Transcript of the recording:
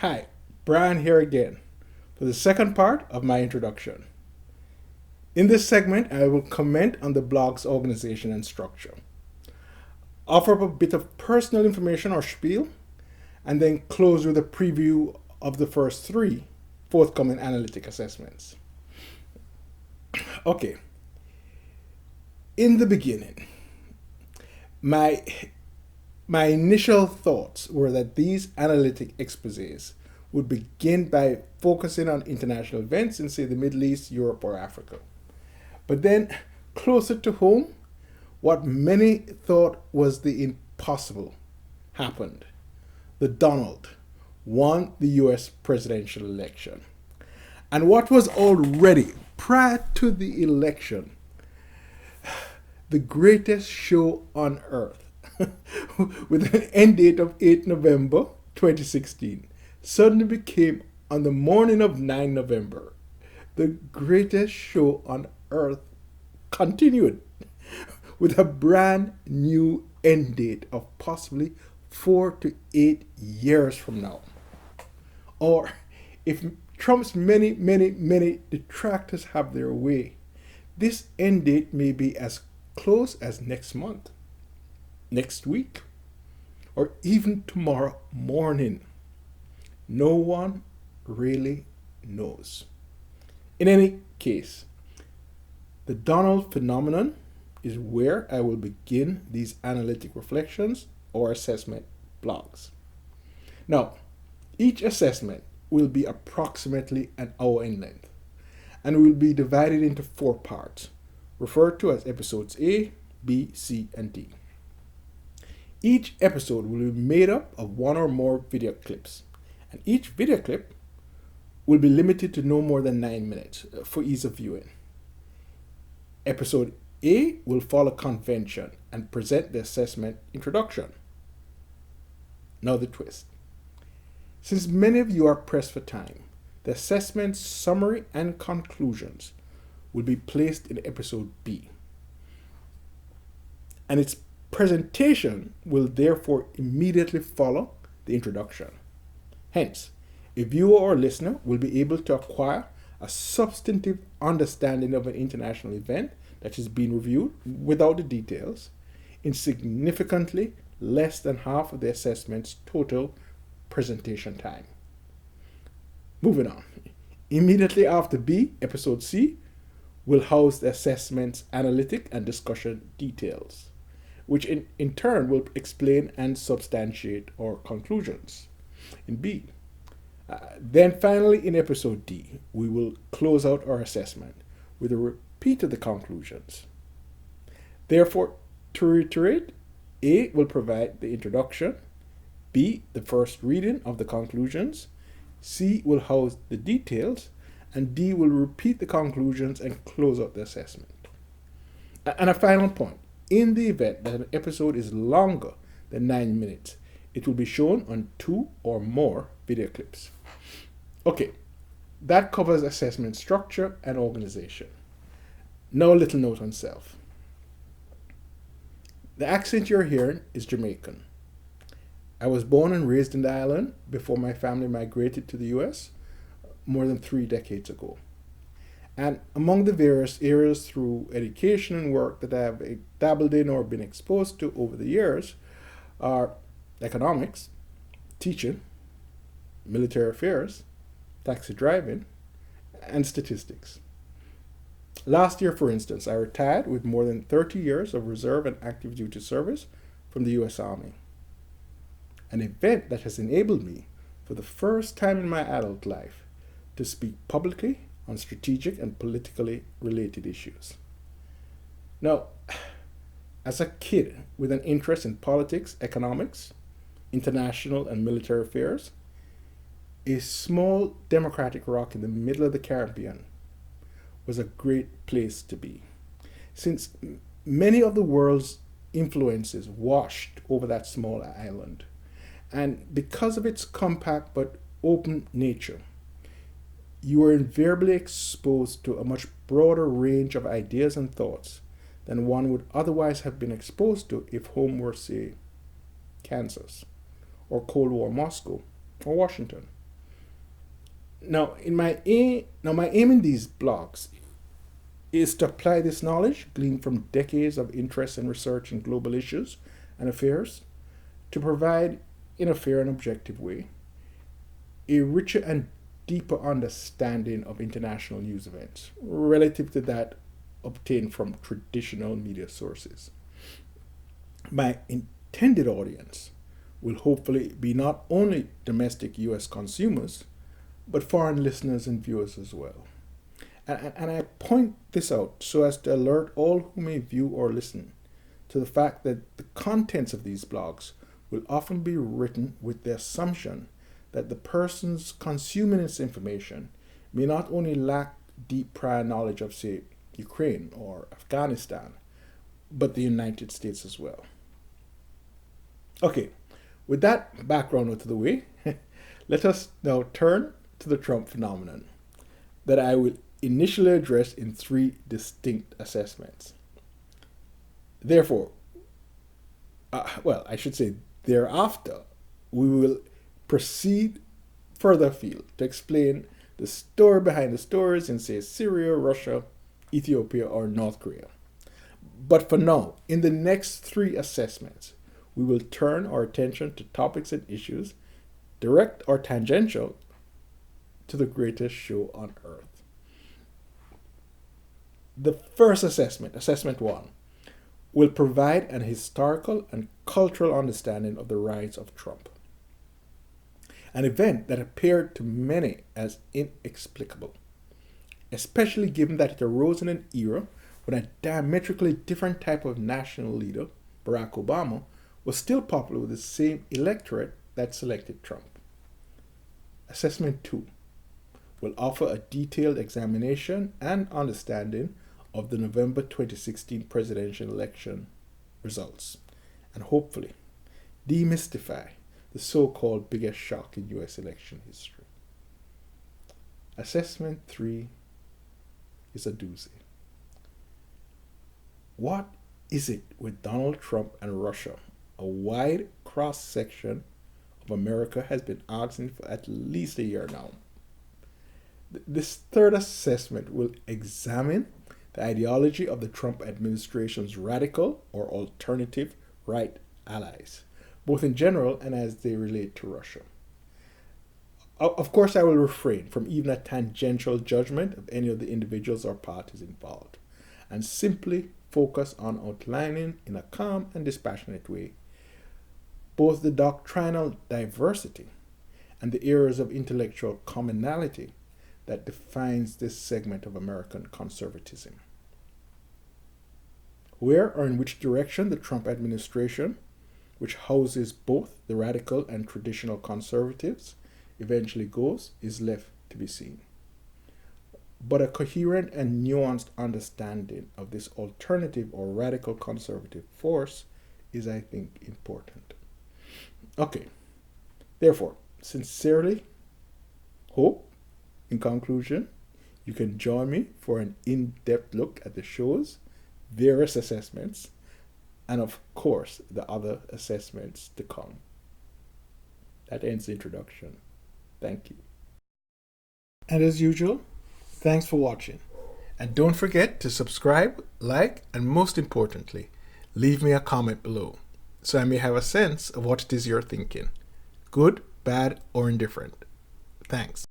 Hi, Brian here again for the second part of my introduction. In this segment, I will comment on the blog's organization and structure, offer up a bit of personal information or spiel, and then close with a preview of the first three forthcoming analytic assessments. Okay, in the beginning, my initial thoughts were that these analytic exposés would begin by focusing on international events in, say, the Middle East, Europe, or Africa. But then, closer to home, what many thought was the impossible happened. The Donald won the US presidential election. And what was already, prior to the election, the greatest show on earth, with an end date of 8 November 2016, suddenly became, on the morning of 9 November, the greatest show on earth continued with a brand new end date of possibly 4 to 8 years from now. Or if Trump's many detractors have their way, this end date may be as close as next month, next week, or even tomorrow morning. No one really knows. In any case, the Donald phenomenon is where I will begin these analytic reflections or assessment blogs. Now, each assessment will be approximately an hour in length and will be divided into 4 parts, referred to as episodes A, B, C, and D. Each episode will be made up of 1 or more video clips, and each video clip will be limited to no more than 9 minutes for ease of viewing. Episode A will follow convention and present the assessment introduction. Now the twist. Since many of you are pressed for time, the assessment summary and conclusions will be placed in episode B. And its presentation will therefore immediately follow the introduction. Hence, a viewer or listener will be able to acquire a substantive understanding of an international event that is being reviewed without the details in significantly less than half of the assessment's total presentation time. Moving on. Immediately after B, episode C will house the assessment's analytic and discussion details, which in turn will explain and substantiate our conclusions in B. Then finally, in episode D, we will close out our assessment with a repeat of the conclusions. Therefore, to reiterate, A will provide the introduction, B, the first reading of the conclusions, C will house the details, and D will repeat the conclusions and close out the assessment. And a final point, in the event that an episode is longer than 9 minutes, it will be shown on 2 or more video clips. Okay, that covers assessment structure and organization. Now a little note on self. The accent you're hearing is Jamaican. I was born and raised in the island before my family migrated to the US more than 3 decades ago. And among the various areas through education and work that I have dabbled in or been exposed to over the years are economics, teaching, military affairs, taxi driving, and statistics. Last year, for instance, I retired with more than 30 years of reserve and active duty service from the US Army. An event that has enabled me, for the first time in my adult life, to speak publicly on strategic and politically related issues. Now, as a kid with an interest in politics, economics, international and military affairs, a small democratic rock in the middle of the Caribbean was a great place to be, since many of the world's influences washed over that small island. And because of its compact but open nature, you are invariably exposed to a much broader range of ideas and thoughts than one would otherwise have been exposed to if home were, say, Kansas, or Cold War Moscow, or Washington. My aim in these blogs is to apply this knowledge gleaned from decades of interest and research in global issues and affairs to provide, in a fair and objective way, a richer and deeper understanding of international news events relative to that obtained from traditional media sources. My intended audience will hopefully be not only domestic US consumers, but foreign listeners and viewers as well. And I point this out so as to alert all who may view or listen to the fact that the contents of these blogs will often be written with the assumption that the persons consuming this information may not only lack deep prior knowledge of, say, Ukraine or Afghanistan, but the United States as well. Okay, with that background out of the way, let us now turn to the Trump phenomenon that I will initially address in three distinct assessments. Therefore, thereafter, we will proceed further afield to explain the story behind the stories in, say, Syria, Russia, Ethiopia, or North Korea. But for now, in the next three assessments, we will turn our attention to topics and issues direct or tangential to the greatest show on earth. The first assessment, assessment one, will provide an historical and cultural understanding of the rise of Trump, an event that appeared to many as inexplicable, especially given that it arose in an era when a diametrically different type of national leader, Barack Obama, was still popular with the same electorate that selected Trump. Assessment 2 will offer a detailed examination and understanding of the November 2016 presidential election results, and hopefully demystify the so-called biggest shock in US election history. Assessment 3 is a doozy. What is it with Donald Trump and Russia? A wide cross-section of America has been asking for at least a year now. This third assessment will examine the ideology of the Trump administration's radical or alternative right allies, both in general and as they relate to Russia. Of course, I will refrain from even a tangential judgment of any of the individuals or parties involved, and simply focus on outlining in a calm and dispassionate way both the doctrinal diversity and the areas of intellectual commonality that defines this segment of American conservatism. Where or in which direction the Trump administration, which houses both the radical and traditional conservatives, eventually goes is left to be seen. But a coherent and nuanced understanding of this alternative or radical conservative force is, I think, important. Okay, therefore, sincerely hope, in conclusion, you can join me for an in-depth look at the show's various assessments and, of course, the other assessments to come. That ends the introduction. Thank you. And as usual, thanks for watching. And don't forget to subscribe, like, and most importantly, leave me a comment below so I may have a sense of what it is you're thinking. Good, bad, or indifferent. Thanks.